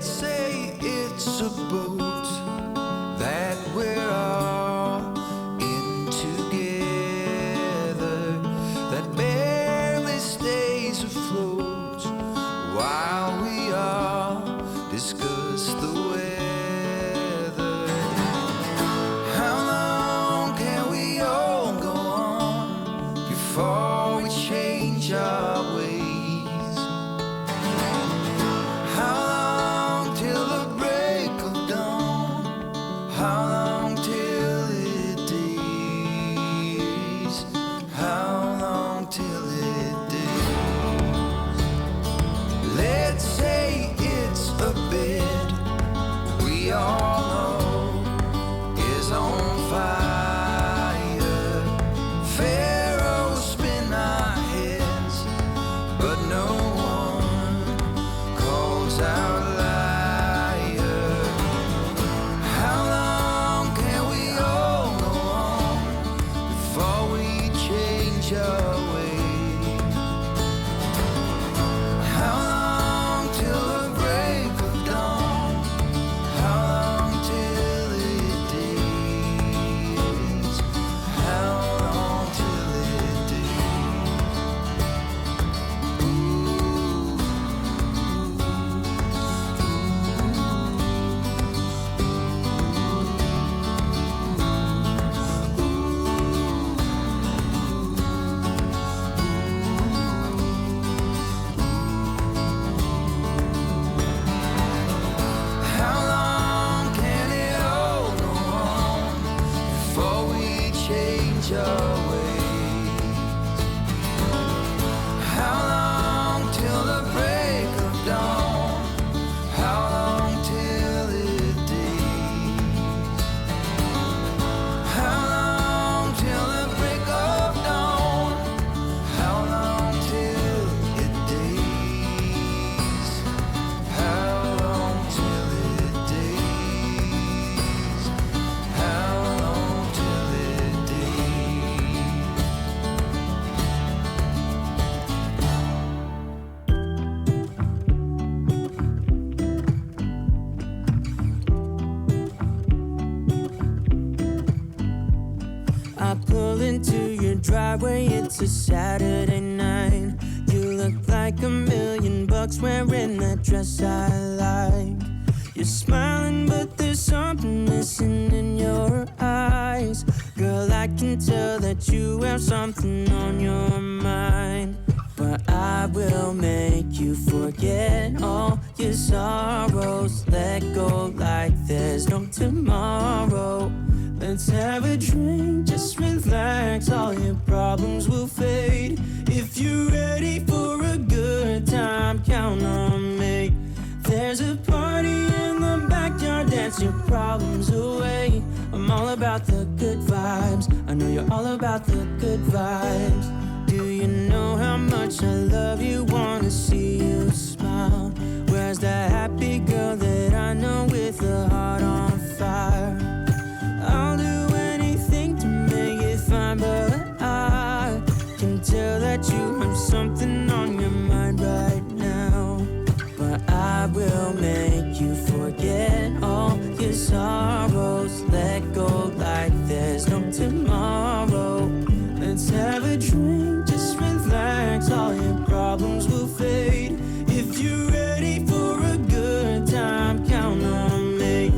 Let's say it's a boat that we're all in together, that barely stays afloat while we all discuss the weather. How long can we all go on before we change our ways? How long till the break of dawn? How long till it days? How long till it days? Let's say it's a bed we all know is on fire. Pharaohs spin our heads, but no one calls out liar. How long can we all go on before we change our ways? How long till the break of dawn? How long till it days? How long till it days? How long can it all go on before we change our ways? How long till the break of dawn? How long till it days? How long till the break of dawn? How long till it days? How long till it days? How long till it days? I pull into your driveway, it's a Saturday night. You look like $1,000,000 wearing that dress I like. You're smiling, but there's something missing in your eyes. Girl, I can tell that you have something on your mind. But I will make you forget all your sorrows. Let go like there's no tomorrow. Let's have a drink, just relax, all your problems will fade. If you're ready for a good time, count on me. There's a party in the backyard, dance your problems away. I'm all about the good vibes, I know you're all about the good vibes. Do you know how much I love you, wanna see you smile? Where's that happy girl that I know with a heart on fire? I'll do anything to make it fine, but I can tell that you have something on your mind right now. But I will make you forget all your sorrows. Let go like there's no tomorrow. Let's have a drink, just relax, all your problems will fade. If you're ready for a good time, count on me.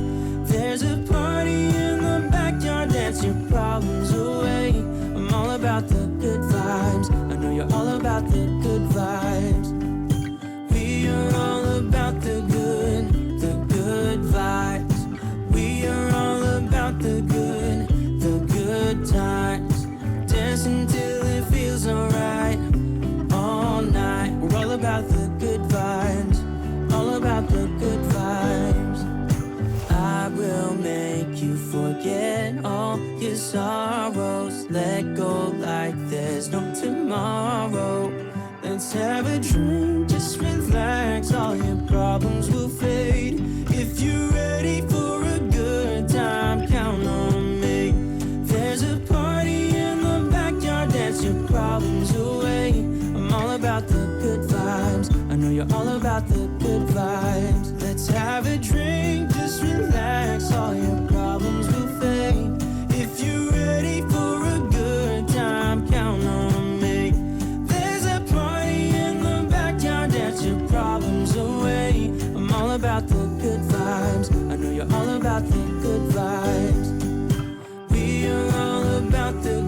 There's a party in the backyard, dance your problems away. I'm all about the good vibes, I know you're all about the good vibes. We are all about the good vibes. We are all about the good times. Dancing till it feels alright, all night. We're all about the good vibes, all about the good vibes. I will make you forget all your sorrows. Let go like there's no tomorrow. Let's have a drink, just relax, all your problems will fade. If you're ready for a good time, count on me. There's a party in the backyard, dance your problems away. I'm all about the good vibes, I know you're all about the good vibes. Let's have a drink, just relax, all your problems will fade. If you're ready for a good time, count on me. There's a party in the backyard, dance your problems away. I'm all about the good vibes, I know you're all about the good vibes. We are all about the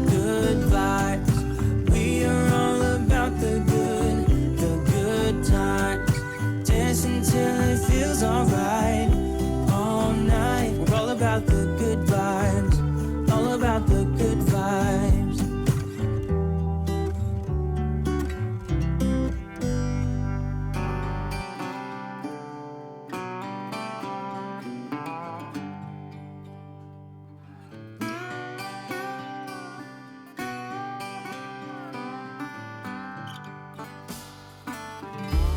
good vibes. We are all about the good times. Dance until it feels alright, all night. We're all about the good vibes, all about the good vibes.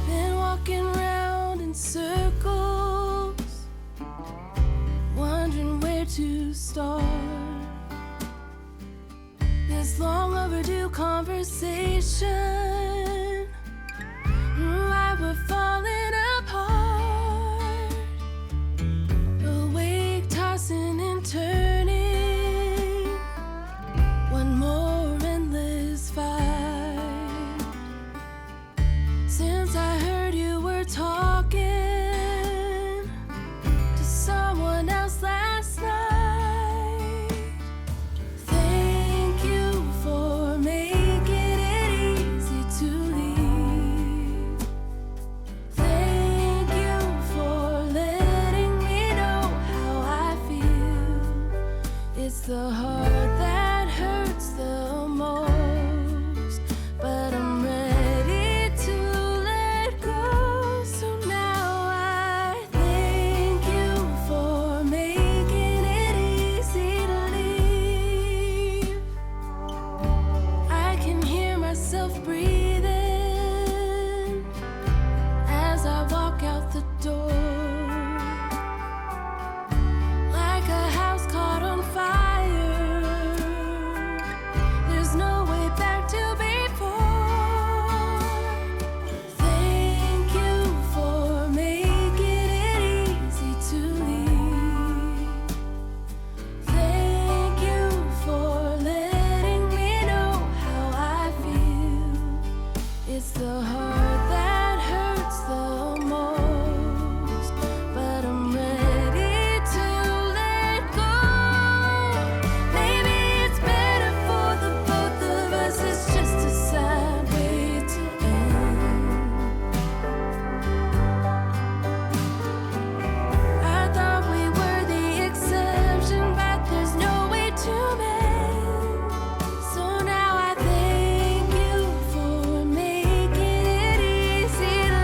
Been walking round in circles, wondering where to start. This long overdue conversation, why we're falling apart. Awake, tossing and turning, one more endless fight. Since I heard you were talking to someone else last night, thank you for making it easy to leave. Thank you for letting me know how I feel. It's the heart that hurts the most, but I'm ready to let go. So now I thank you for making it easy to leave. I can hear myself breathing as I walk out the door, like a house caught on fire. There's no way back to before. Thank you for making it easy to leave. Thank you for letting me know how I feel. It's the heart that hurts the most, but I'm ready to let go. Maybe it's better for the both of us. It's just a sad way to end. I thought we were the exception, but there's no way to mend. So now I thank you for making it easy to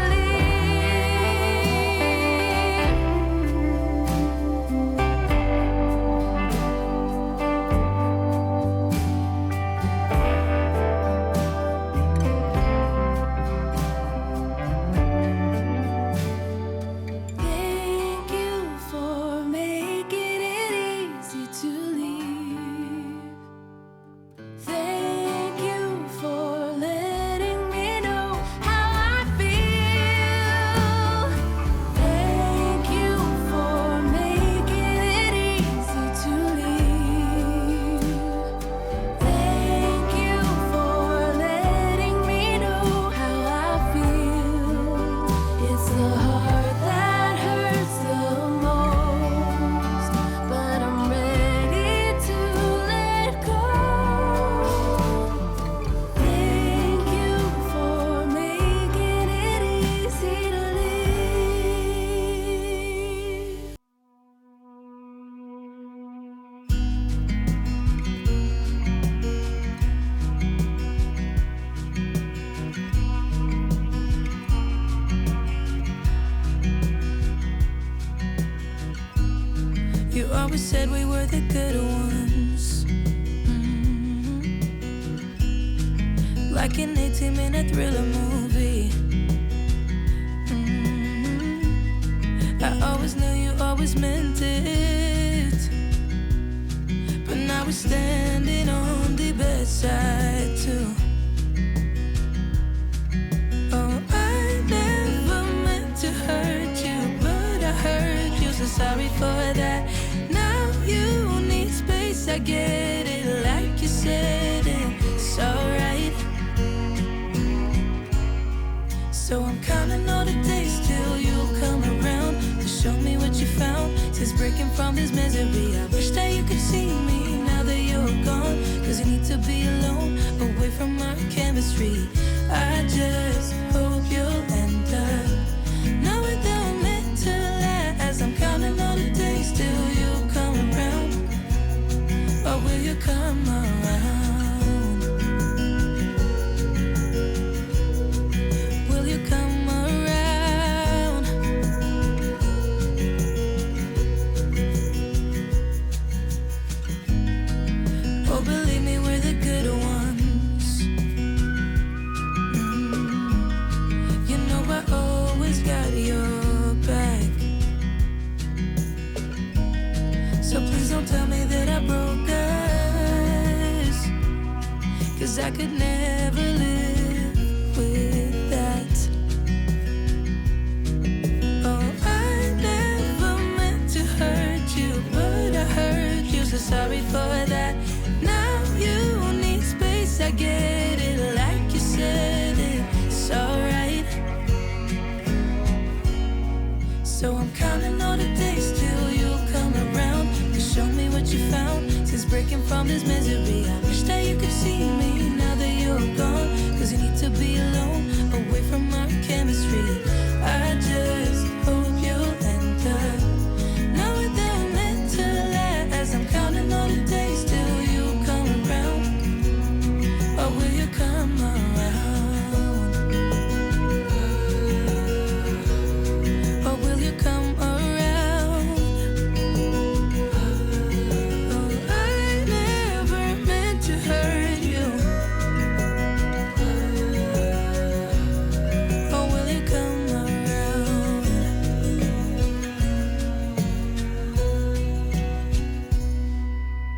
Thank you for making it easy to leave. Thank you for letting me know how I feel. Thank you for making it easy to leave. Thank you for letting me know how I feel. It's the heart that hurts the most, but I'm ready to let go. Thank you for making it easy to leave. You always said we were the good ones. Like an 18-minute thriller movie. I always knew you always meant it, but now we're standing on the bedside too. Oh, I never meant to hurt I get it. Like you said, it's alright. So I'm counting all the days till you come around to show me what you found. Since breaking from this misery, I wish that you could see me now that you're gone. Cause you need to be alone, away from our chemistry. I just hope you'll end up knowing that I'm meant to last. I'm counting all the days till you come around. Or will you come around? Will you come around? Oh, believe me, we're the good ones. You know I always got your back. So please don't tell me that I broke us, cause I could never live with that. Oh, I never meant to hurt you, but I hurt you, so sorry for that. Now you need space, I get it. Like you said, it's alright. So I'm counting all the days till you come around to show me what you found. Since breaking from this misery, I wish that you could see me now that you're gone. Cause you need to be alone, away from our chemistry. I just hope you'll end up knowing that I'm meant to last. I'm counting all the days till you come around. Or will you come around? Or will you come around? Oh, I never meant to hurt you. Or will you come around?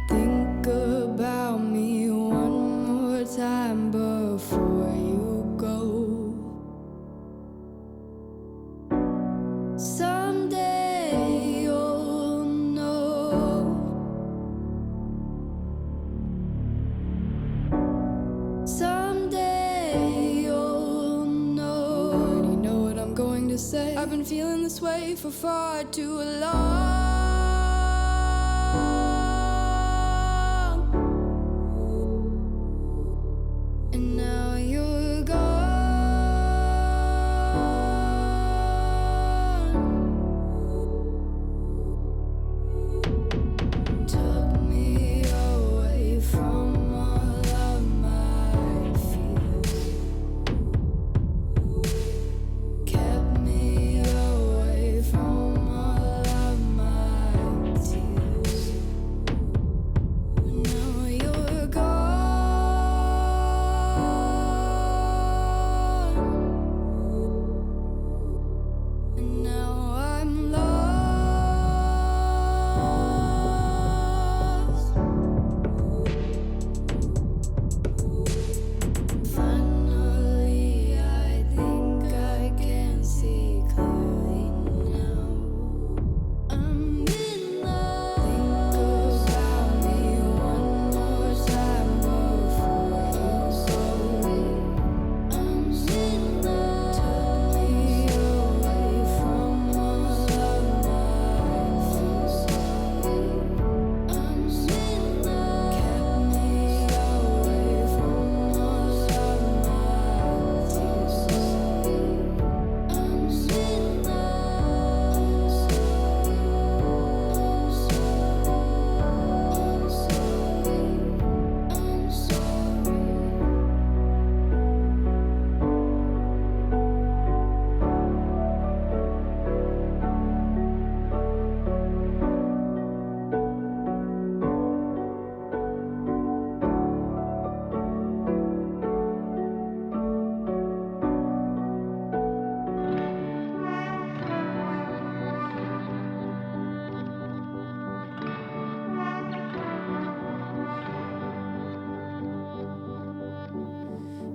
Think about me one more time before you go. Someday you'll know. Someday you'll know. Already know what I'm going to say. I've been feeling this way for far too long. And now you're gone. Took me away from all of my fears. Kept me away from all of my tears. Now you're gone. And now I'm lost. Finally, I think I can see clearly now. I'm in love. Think about me one more time before you go. I'm in love. Took me away from all of my fears. I'm in love. Kept me away from all of my tears. I'm in love. I'm sorry.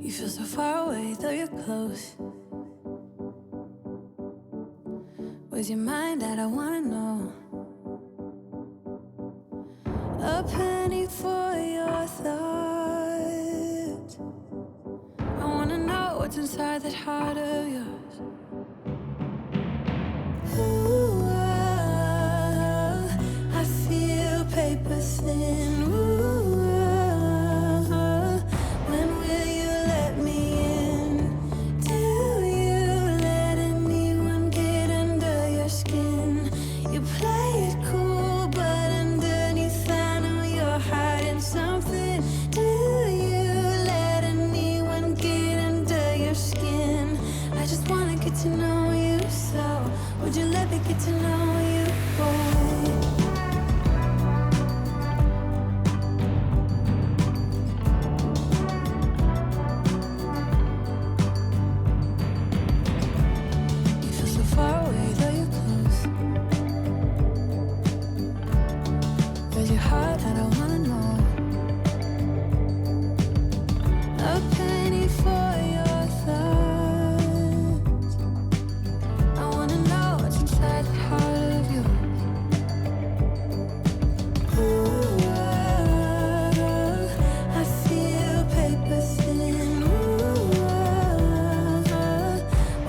You feel so far away, though you're close. Where's your mind at? I wanna know. a penny for your thoughts. I wanna know what's inside that heart of yours. Ooh, I feel paper thin. Ooh, when will you let me in? Do you let anyone get under your skin? You play it cool, but underneath I know you're hiding something. Do you let anyone get under your skin? I just wanna get to know you, so would you let me get to know you, boy? You feel so far away, though you're close. Where's your heart? I don't wanna know. A penny for your thoughts. I wanna know what's inside the heart of yours. Ooh, I feel paper thin. Ooh,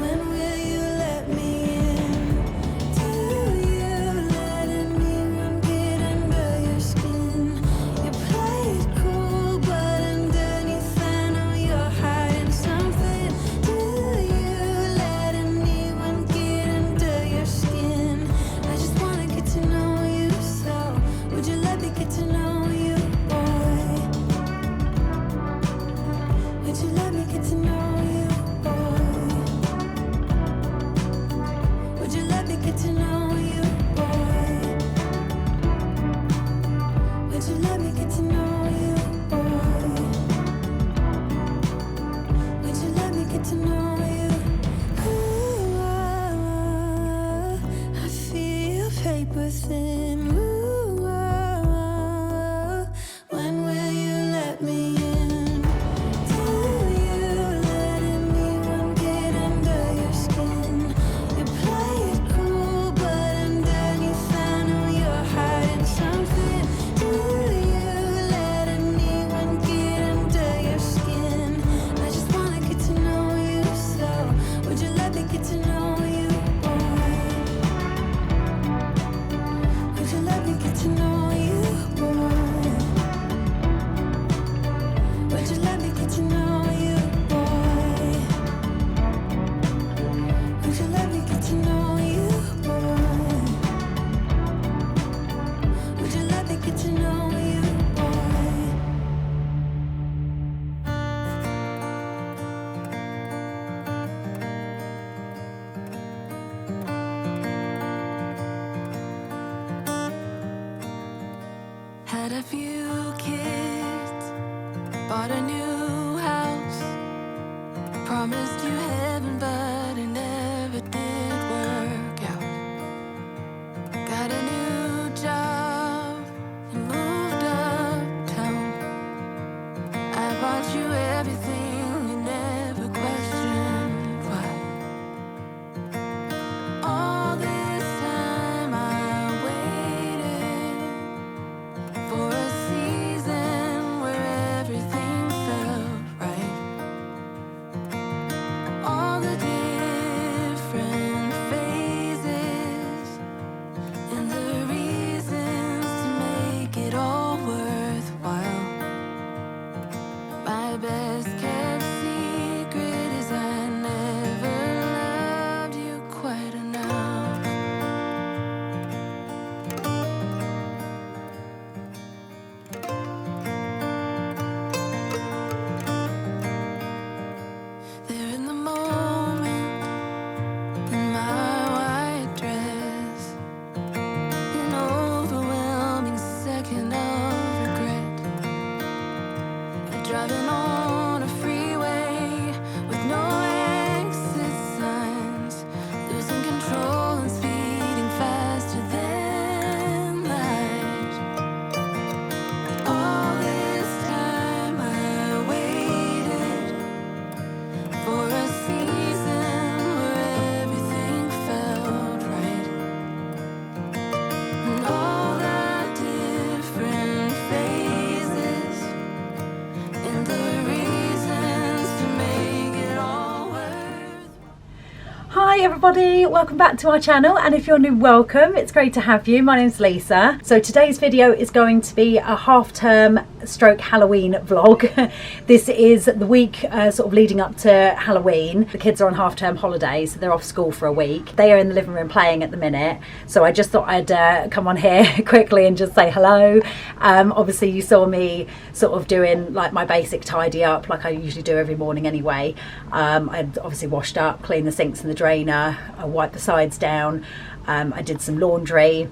when will you let me in? Do you let anyone get under your skin? You play it cool, but underneath I know you're hiding something. Do you let anyone get under your skin? I just wanna get to know you, so would you let me get to know you, boy? Would you let me get to know you, boy? Would you let me get to know you, boy? Would you let me get to know you, boy? Would you let me get to know you? Ooh, I feel paper thin. Ooh, when will you let me in? Do you let anyone get under your skin? You play it cool, but underneath I know you're hiding something. Do you let anyone get under your skin? I just wanna get to know you, so would you let me get to know you, boy? Would you let me get to know you, boy? Would you let me get to know you, boy? Would you let me get to know you, boy? Would you let me get to know you, boy? Had a few kids, bought a new house, promised you heaven, but it never did work out. Got a new job and moved uptown. I bought you everything, you never questioned why. All this time I waited for a season where everything felt right. All the days Hi everybody, welcome back to our channel, and if you're new, welcome. It's great to have you. My name's Lisa. So today's video is going to be a half-term stroke Halloween vlog. This is the week sort of leading up to Halloween. The kids are on half-term holidays, so they're off school for a week. They are in the living room playing at the minute, so I just thought I'd come on here quickly and just say hello. Obviously you saw me sort of doing like my basic tidy up like I usually do every morning anyway. I'd obviously washed up, cleaned the sinks and the drainer, I wiped the sides down, I did some laundry.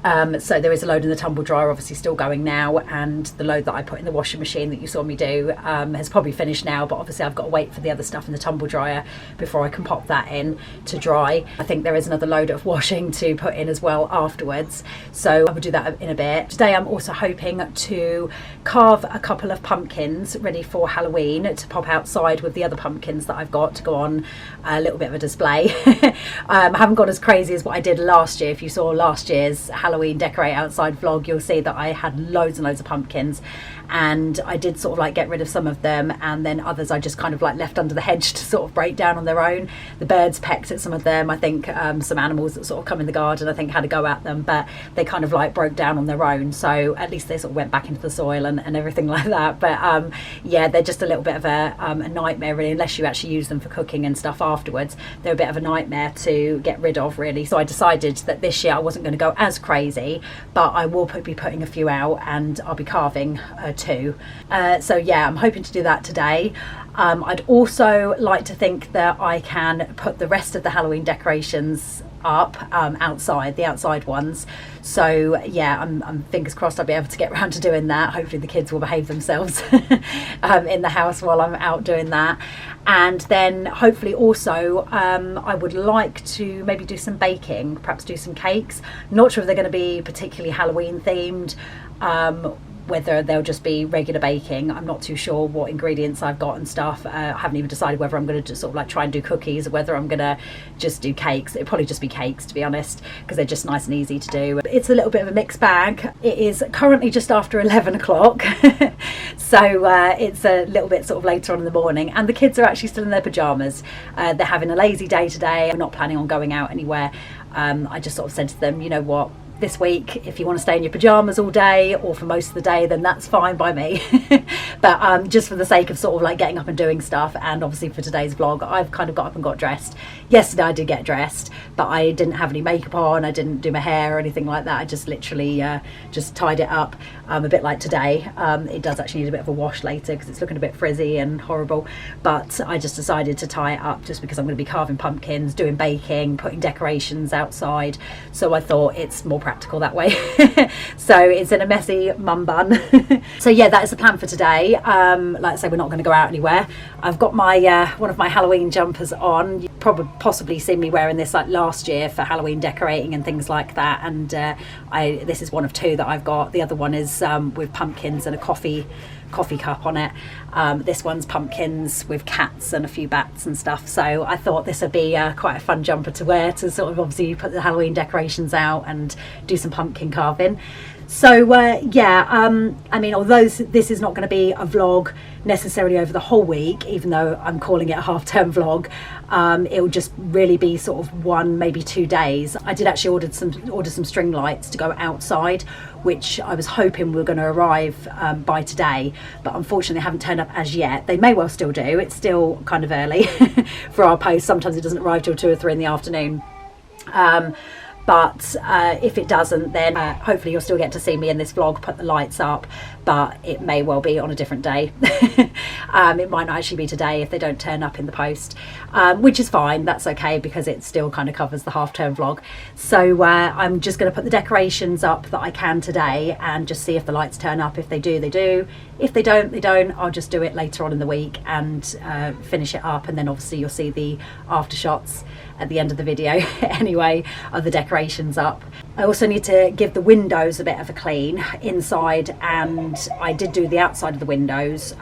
So there is a load in the tumble dryer obviously still going now, and the load that I put in the washing machine that you saw me do has probably finished now, but obviously I've got to wait for the other stuff in the tumble dryer before I can pop that in to dry. I think there is another load of washing to put in as well afterwards, so I will do that in a bit. Today I'm also hoping to carve a couple of pumpkins ready for Halloween to pop outside with the other pumpkins that I've got to go on a little bit of a display. I haven't gone as crazy as what I did last year. If you saw last year's Halloween decorate outside vlog, you'll see that I had loads and loads of pumpkins, and I did sort of like get rid of some of them, and then others I just kind of like left under the hedge to sort of break down on their own. The birds pecked at some of them. I think some animals that sort of come in the garden I think had a go at them, but they kind of like broke down on their own, so at least they sort of went back into the soil and everything like that. But yeah, they're just a little bit of a nightmare really, unless you actually use them for cooking and stuff afterwards. They're a bit of a nightmare to get rid of really, so I decided that this year I wasn't going to go as crazy, but I will be putting a few out, and I'll be carving too. So yeah, I'm hoping to do that today. I'd also like to think that I can put the rest of the Halloween decorations up outside, the outside ones. So yeah, I'm fingers crossed I'll be able to get around to doing that. Hopefully the kids will behave themselves in the house while I'm out doing that. And then hopefully also I would like to maybe do some baking, perhaps do some cakes. Not sure if they're going to be particularly Halloween themed, whether they'll just be regular baking. I'm not too sure what ingredients I've got and stuff. I haven't even decided whether I'm going to just sort of like try and do cookies or whether I'm going to just do cakes. It'll probably just be cakes, to be honest, because they're just nice and easy to do. It's a little bit of a mixed bag. It is currently just after 11 o'clock, so it's a little bit sort of later on in the morning, and the kids are actually still in their pyjamas. They're having a lazy day today. We're not planning on going out anywhere. I just sort of said to them, you know what, this week, if you want to stay in your pyjamas all day or for most of the day, then that's fine by me. But just for the sake of sort of like getting up and doing stuff, and obviously for today's vlog, I've kind of got up and got dressed. Yesterday I did get dressed, but I didn't have any makeup on, I didn't do my hair or anything like that. I just literally just tied it up, a bit like today. It does actually need a bit of a wash later because it's looking a bit frizzy and horrible, but I just decided to tie it up just because I'm going to be carving pumpkins, doing baking, putting decorations outside, so I thought it's more practical that way. So it's in a messy mum bun. So yeah, that is the plan for today. Like I say, we're not going to go out anywhere. I've got my one of my Halloween jumpers on. You probably possibly seen me wearing this like last year for Halloween decorating and things like that, and this is one of two that I've got. The other one is with pumpkins and a coffee cup on it. This one's pumpkins with cats and a few bats and stuff, so I thought this would be quite a fun jumper to wear to sort of obviously put the Halloween decorations out and do some pumpkin carving. So yeah, I mean, although this is not going to be a vlog necessarily over the whole week, even though I'm calling it a half-term vlog, it will just really be sort of 1, maybe 2 days. I did actually order some string lights to go outside, which I was hoping were going to arrive by today, but unfortunately they haven't turned up as yet. They may well still do. It's still kind of early for our post. Sometimes it doesn't arrive till 2 or 3 in the afternoon. But if it doesn't, then hopefully you'll still get to see me in this vlog put the lights up, but it may well be on a different day. It might not actually be today if they don't turn up in the post, which is fine. That's okay, because it still kind of covers the half-term vlog. So I'm just going to put the decorations up that I can today and just see if the lights turn up. If they do, they do. If they don't, they don't. I'll just do it later on in the week and finish it up, and then obviously you'll see the after shots at the end of the video anyway of the decorations up. I also need to give the windows a bit of a clean inside and and I did do the outside of the windows,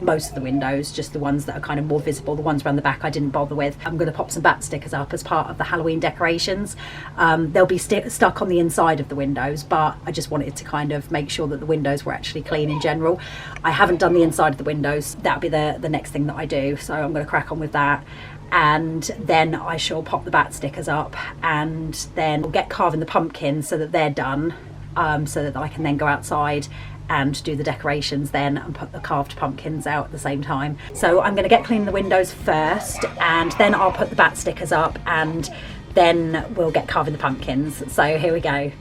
most of the windows, just the ones that are kind of more visible. The ones around the back I didn't bother with. I'm going to pop some bat stickers up as part of the Halloween decorations. They'll be stuck on the inside of the windows, but I just wanted to kind of make sure that the windows were actually clean in general. I haven't done the inside of the windows. That'll be the next thing that I do, so I'm going to crack on with that. And then I shall pop the bat stickers up, and then we'll get carving the pumpkins so that they're done, so that I can then go outside and do the decorations then and put the carved pumpkins out at the same time. So I'm going to get cleaning the windows first, and then I'll put the bat stickers up, and then we'll get carving the pumpkins. So here we go.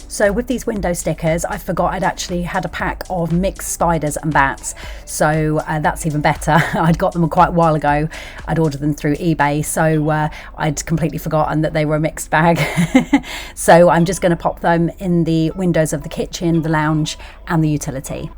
So with these window stickers, I forgot I'd actually had a pack of mixed spiders and bats. So that's even better. I'd got them quite a while ago. I'd ordered them through eBay. So I'd completely forgotten that they were a mixed bag. So I'm just going to pop them in the windows of the kitchen, the lounge and the utility.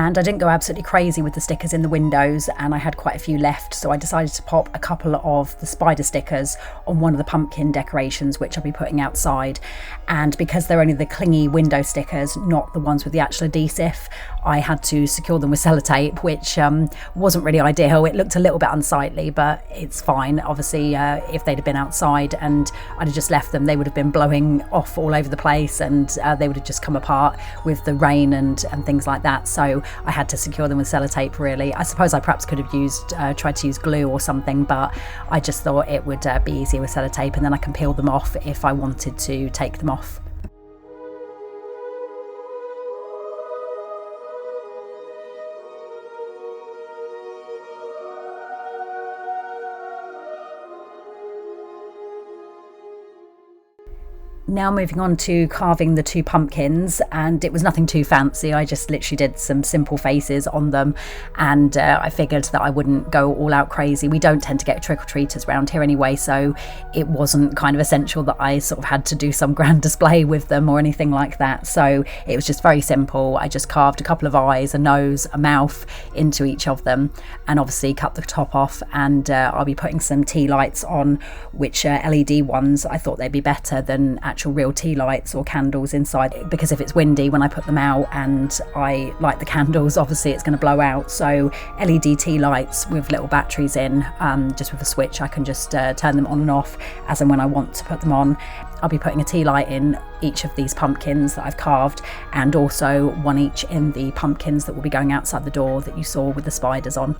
And I didn't go absolutely crazy with the stickers in the windows, and I had quite a few left, so I decided to pop a couple of the spider stickers on one of the pumpkin decorations, which I'll be putting outside. And because they're only the clingy window stickers, not the ones with the actual adhesive, I had to secure them with sellotape, which wasn't really ideal. It looked a little bit unsightly, but it's fine. Obviously, if they'd have been outside and I'd have just left them, they would have been blowing off all over the place, and they would have just come apart with the rain and things like that. So I had to secure them with sellotape, really. I suppose I perhaps could have tried to use glue or something, but I just thought it would be easier with sellotape, and then I can peel them off if I wanted to take them off. Now moving on to carving the 2 pumpkins, and it was nothing too fancy. I just literally did some simple faces on them, and I figured that I wouldn't go all out crazy. We don't tend to get trick-or-treaters around here anyway, so it wasn't kind of essential that I sort of had to do some grand display with them or anything like that. So it was just very simple. I just carved a couple of eyes, a nose, a mouth into each of them, and obviously cut the top off, and I'll be putting some tea lights on, which LED ones. I thought they'd be better than actual real tea lights or candles inside, because if it's windy when I put them out and I light the candles, obviously it's going to blow out. So LED tea lights with little batteries in, just with a switch, I can just turn them on and off as and when I want to put them on. I'll be putting a tea light in each of these pumpkins that I've carved, and also one each in the pumpkins that will be going outside the door that you saw with the spiders on.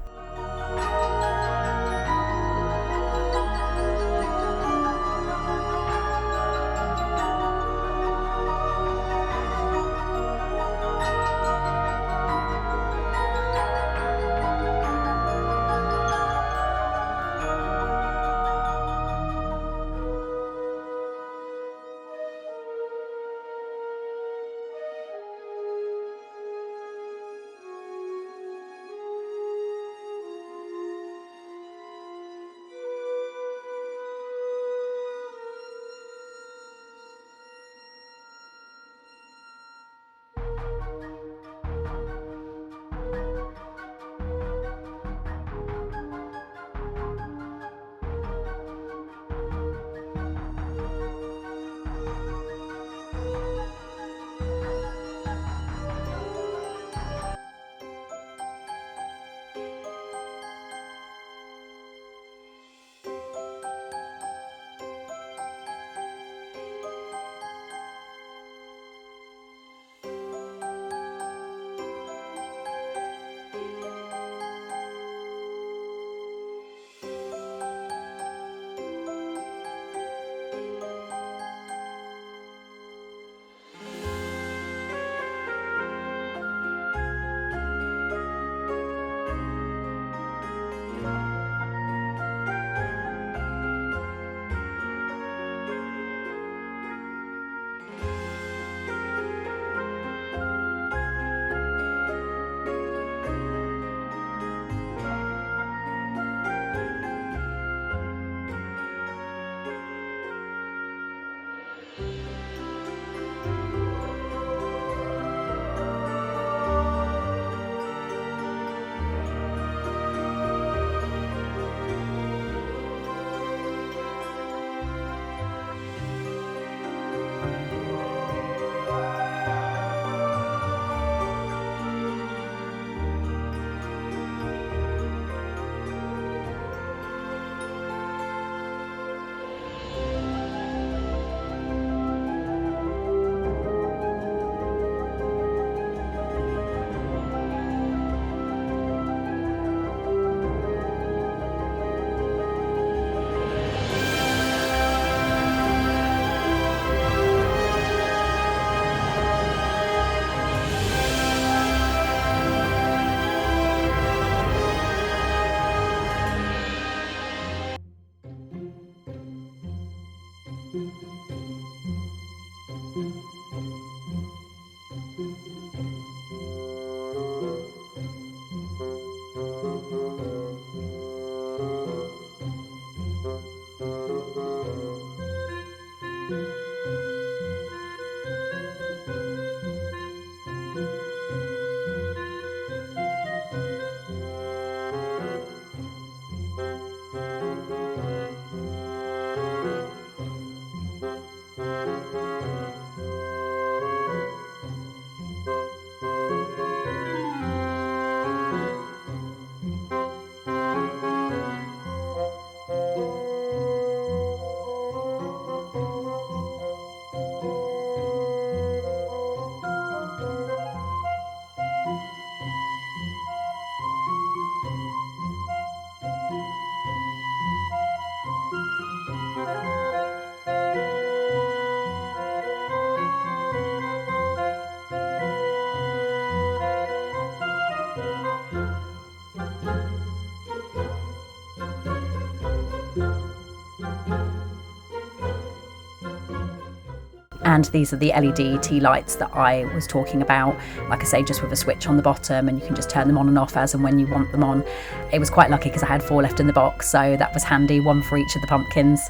And these are the LED tea lights that I was talking about, like I say, just with a switch on the bottom, and you can just turn them on and off as and when you want them on. It was quite lucky because I had 4 left in the box, so that was handy, 1 for each of the pumpkins.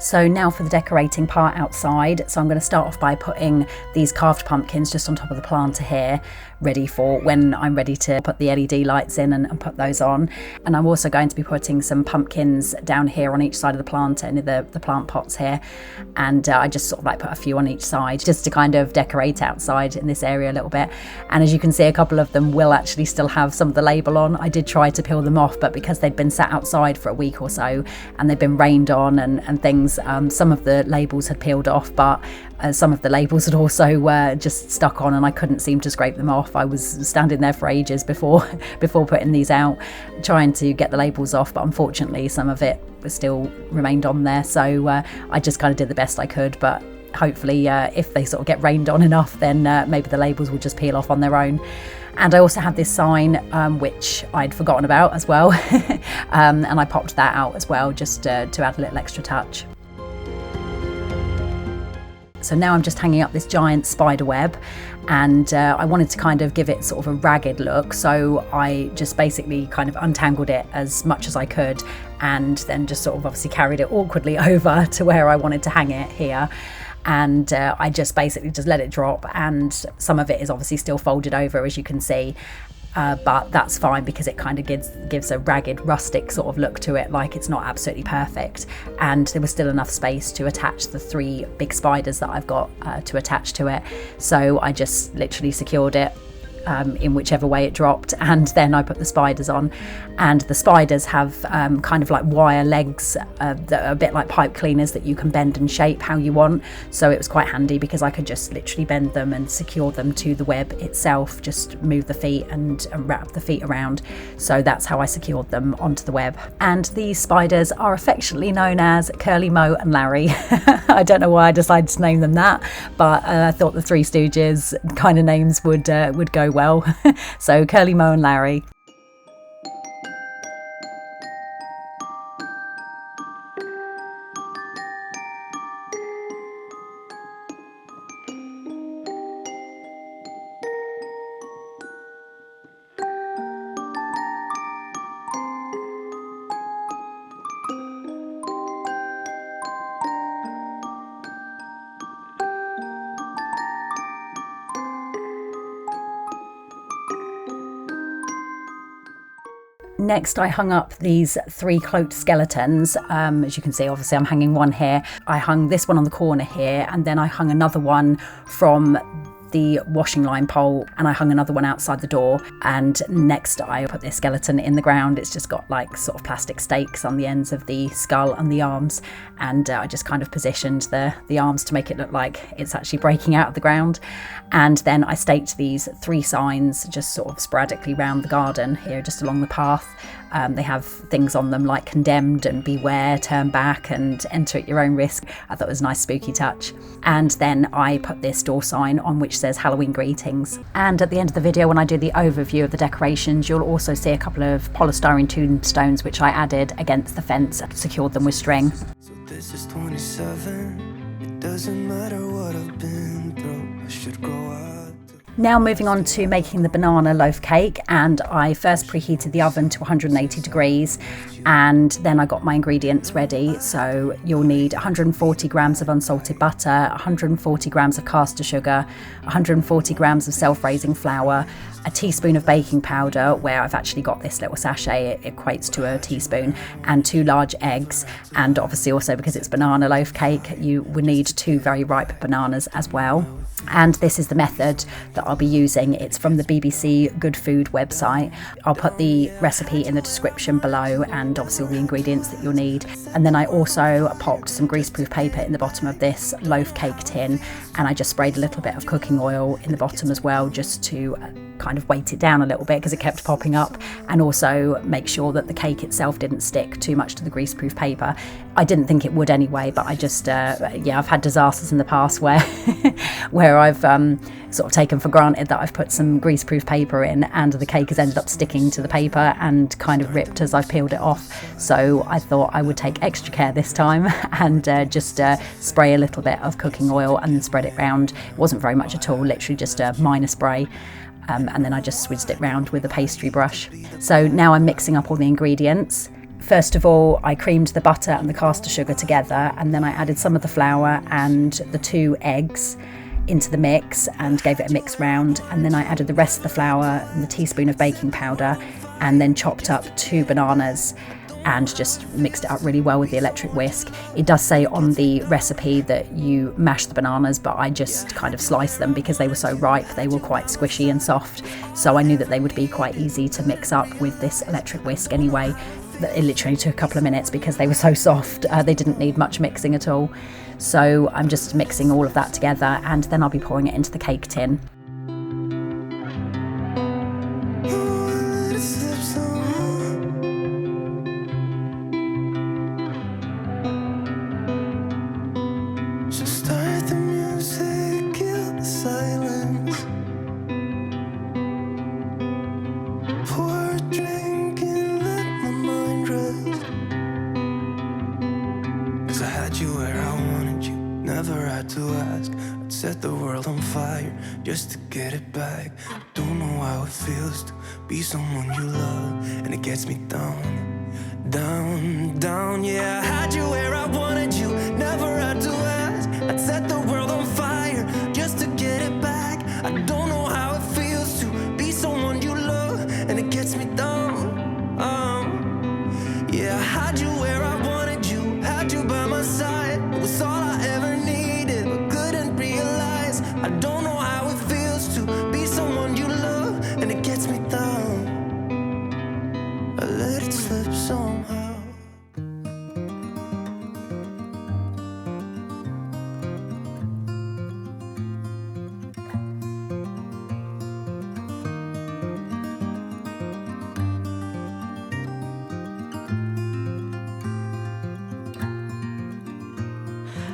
So now for the decorating part outside. So I'm going to start off by putting these carved pumpkins just on top of the planter here, ready for when I'm ready to put the LED lights in and put those on. And I'm also going to be putting some pumpkins down here on each side of the planter, in the plant pots here. And I just sort of like put a few on each side just to kind of decorate outside in this area a little bit. And as you can see, a couple of them will actually still have some of the label on. I did try to peel them off, but because they'd been sat outside for a week or so and they'd been rained on and things, some of the labels had peeled off, but some of the labels had also just stuck on, and I couldn't seem to scrape them off. I was standing there for ages before putting these out, trying to get the labels off, but unfortunately some of it still remained on there. So I just kind of did the best I could, but hopefully if they sort of get rained on enough, then maybe the labels will just peel off on their own. And I also had this sign, which I'd forgotten about as well, and I popped that out as well, just to add a little extra touch. So now I'm just hanging up this giant spider web, and I wanted to kind of give it sort of a ragged look, so I just basically kind of untangled it as much as I could, and then just sort of obviously carried it awkwardly over to where I wanted to hang it here. And I just basically just let it drop, and some of it is obviously still folded over, as you can see. But that's fine because it kind of gives a ragged, rustic sort of look to it, like it's not absolutely perfect. And there was still enough space to attach the 3 big spiders that I've got to attach to it. So I just literally secured it in whichever way it dropped, and then I put the spiders on. And the spiders have kind of like wire legs that are a bit like pipe cleaners that you can bend and shape how you want. So it was quite handy because I could just literally bend them and secure them to the web itself, just move the feet and wrap the feet around. So that's how I secured them onto the web. And these spiders are affectionately known as Curly, Mo and Larry. I don't know why I decided to name them that, but I thought the Three Stooges kind of names would go well. So Curly, Mo and Larry. Next, I hung up these 3 cloaked skeletons. As you can see, obviously I'm hanging one here. I hung this one on the corner here, and then I hung another one from the washing line pole, and I hung another one outside the door. And next I put this skeleton in the ground. It's just got like sort of plastic stakes on the ends of the skull and the arms, and I just kind of positioned the arms to make it look like it's actually breaking out of the ground. And then I staked these 3 signs just sort of sporadically around the garden here, just along the path. They have things on them like condemned and beware, turn back and enter at your own risk. I thought it was a nice spooky touch. And then I put this door sign on which says Halloween greetings. And at the end of the video, when I do the overview of the decorations, you'll also see a couple of polystyrene tombstones which I added against the fence and secured them with string. So this is 27. It doesn't matter what I've been through. I should grow up. Now moving on to making the banana loaf cake, and I first preheated the oven to 180 degrees, and then I got my ingredients ready. So you'll need 140 grams of unsalted butter, 140 grams of caster sugar, 140 grams of self-raising flour, a teaspoon of baking powder, where I've actually got this little sachet, it equates to a teaspoon, and 2 large eggs. And obviously also because it's banana loaf cake, you would need 2 very ripe bananas as well. And this is the method that I'll be using. It's from the BBC Good Food website. I'll put the recipe in the description below, and obviously all the ingredients that you'll need. And then I also popped some greaseproof paper in the bottom of this loaf cake tin, and I just sprayed a little bit of cooking oil in the bottom as well, just to kind of weight it down a little bit because it kept popping up, and also make sure that the cake itself didn't stick too much to the greaseproof paper. I didn't think it would anyway, but I just, I've had disasters in the past where where I've sort of taken for granted that I've put some greaseproof paper in and the cake has ended up sticking to the paper and kind of ripped as I've peeled it off. So I thought I would take extra care this time and just spray a little bit of cooking oil and then spread it round. It wasn't very much at all, literally just a minor spray. And then I just swizzed it round with a pastry brush. So now I'm mixing up all the ingredients. First of all, I creamed the butter and the caster sugar together, and then I added some of the flour and the 2 eggs into the mix and gave it a mix round, and then I added the rest of the flour and the teaspoon of baking powder, and then chopped up 2 bananas and just mixed it up really well with the electric whisk. It does say on the recipe that you mash the bananas, but I just kind of sliced them because they were so ripe. They were quite squishy and soft, so I knew that they would be quite easy to mix up with this electric whisk anyway. It literally took a couple of minutes because they were so soft. They didn't need much mixing at all. So I'm just mixing all of that together, and then I'll be pouring it into the cake tin. Set the world on fire just to get it back. Don't know how it feels to be someone you love, and it gets me down, down, down. Yeah, I had you where I wanted you, never had to ask. I'd set the world on fire just to get it back. I don't know how it feels to be someone you love, and it gets me down. Yeah, I had you where I wanted you, had you by my side. It was all I ever needed, but couldn't realize. I don't know how it feels to be someone you love, and it gets me down. I let it slip somehow.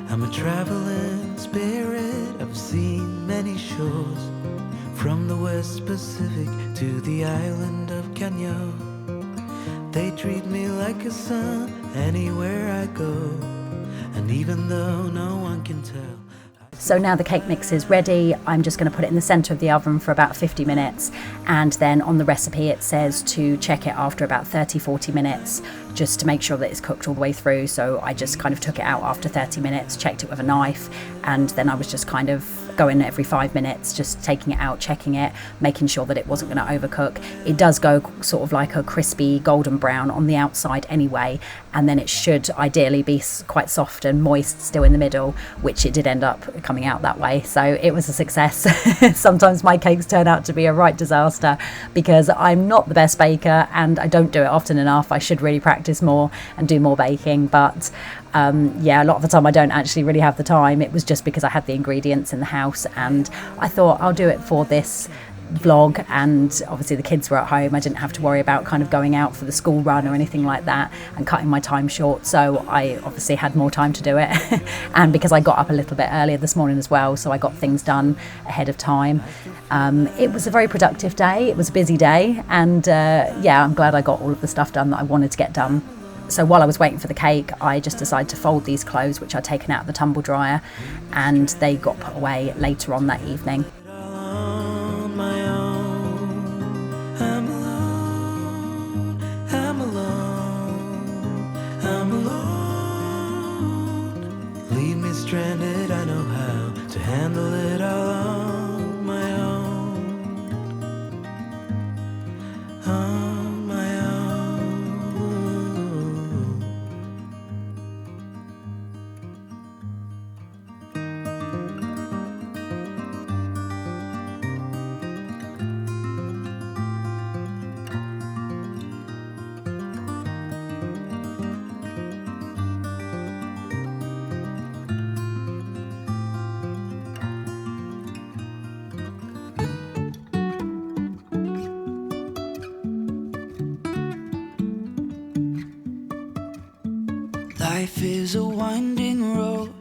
I'm a traveling spirit, I've seen many shores, from the West Pacific to the island of Kenya. They treat me like a son anywhere I go, and even though no one can tell. So now the cake mix is ready. I'm just going to put it in the centre of the oven for about 50 minutes, and then on the recipe it says to check it after about 30-40 minutes just to make sure that it's cooked all the way through. So I just kind of took it out after 30 minutes, checked it with a knife, and then I was just kind of going every 5 minutes, just taking it out, checking it, making sure that it wasn't going to overcook. It does go sort of like a crispy golden brown on the outside anyway, and then it should ideally be quite soft and moist still in the middle, which it did end up coming out that way. So it was a success. Sometimes my cakes turn out to be a right disaster because I'm not the best baker and I don't do it often enough. I should really practice more and do more baking, but a lot of the time I don't actually really have the time. It was just because I had the ingredients in the house and I thought I'll do it for this vlog, and obviously the kids were at home. I didn't have to worry about kind of going out for the school run or anything like that and cutting my time short, so I obviously had more time to do it. And because I got up a little bit earlier this morning as well, so I got things done ahead of time. It was a very productive day. It was a busy day, and I'm glad I got all of the stuff done that I wanted to get done. So while I was waiting for the cake, I just decided to fold these clothes, which I'd taken out of the tumble dryer, and they got put away later on that evening. Stranded, I know how to handle it all on my own. On my own. Life is a winding road,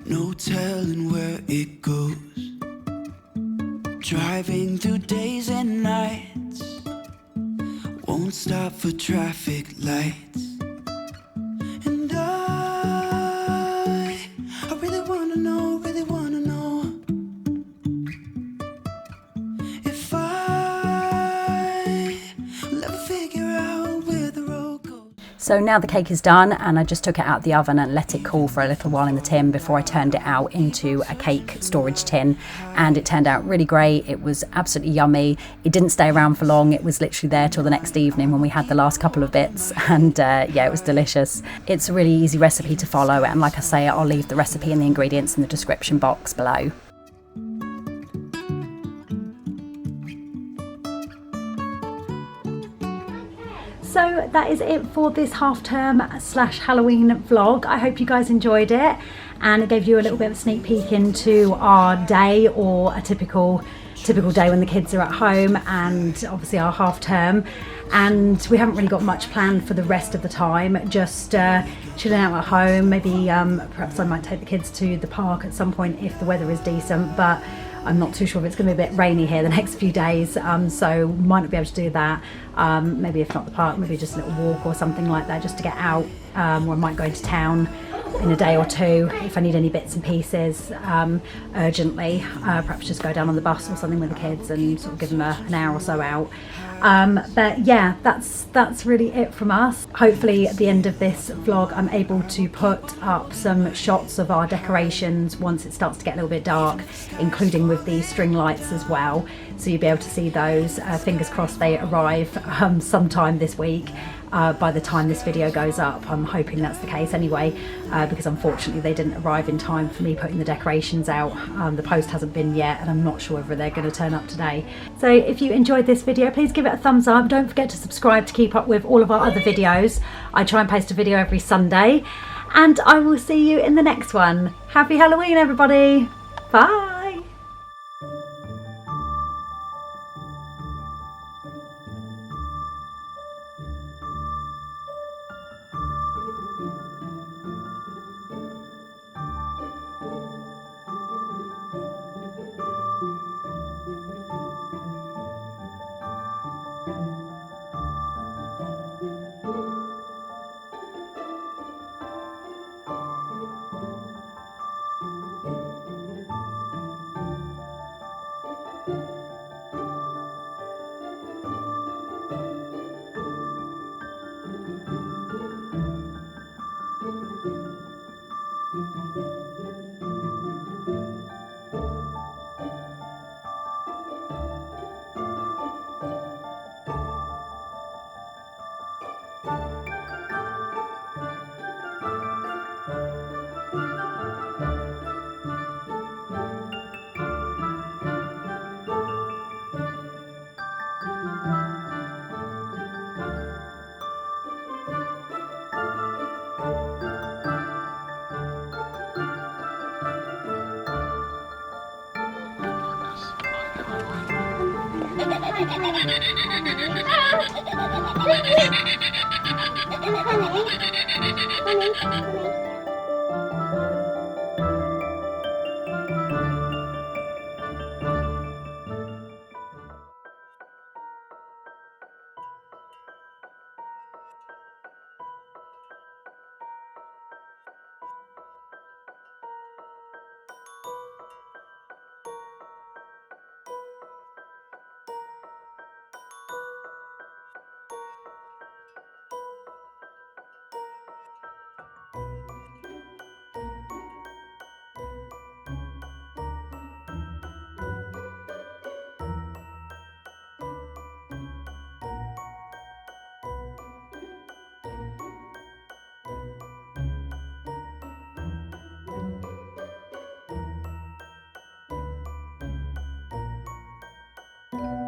no telling where it goes. Driving through days and nights, won't stop for traffic lights. And I really wanna know if I will ever figure out where the road goes. So now the cake is done, and I just took it out of the oven and let it cool for a little while in the tin before I turned it out into a cake storage tin, and it turned out really great. It was absolutely yummy. It didn't stay around for long. It was literally there till the next evening when we had the last couple of bits, and yeah, it was delicious. It's a really easy recipe to follow, and like I say, I'll leave the recipe and the ingredients in the description box below. So that is it for this half-term / Halloween vlog. I hope you guys enjoyed it, and it gave you a little bit of a sneak peek into our day, or a typical day when the kids are at home, and obviously our half-term. And we haven't really got much planned for the rest of the time, just chilling out at home. Maybe perhaps I might take the kids to the park at some point if the weather is decent, but I'm not too sure if it's going to be a bit rainy here the next few days, so might not be able to do that. Maybe if not the park, maybe just a little walk or something like that, just to get out, or I might go into town in a day or two if I need any bits and pieces urgently. Perhaps just go down on the bus or something with the kids and sort of give them an hour or so out. But yeah, that's really it from us. Hopefully at the end of this vlog I'm able to put up some shots of our decorations once it starts to get a little bit dark, including with the string lights as well, so you'll be able to see those. Fingers crossed they arrive sometime this week. By the time this video goes up, I'm hoping that's the case anyway, because unfortunately they didn't arrive in time for me putting the decorations out. The post hasn't been yet, and I'm not sure whether they're going to turn up today. So if you enjoyed this video, please give it a thumbs up. Don't forget to subscribe to keep up with all of our other videos. I try and post a video every Sunday, and I will see you in the next one. Happy Halloween, everybody. Bye. Honey.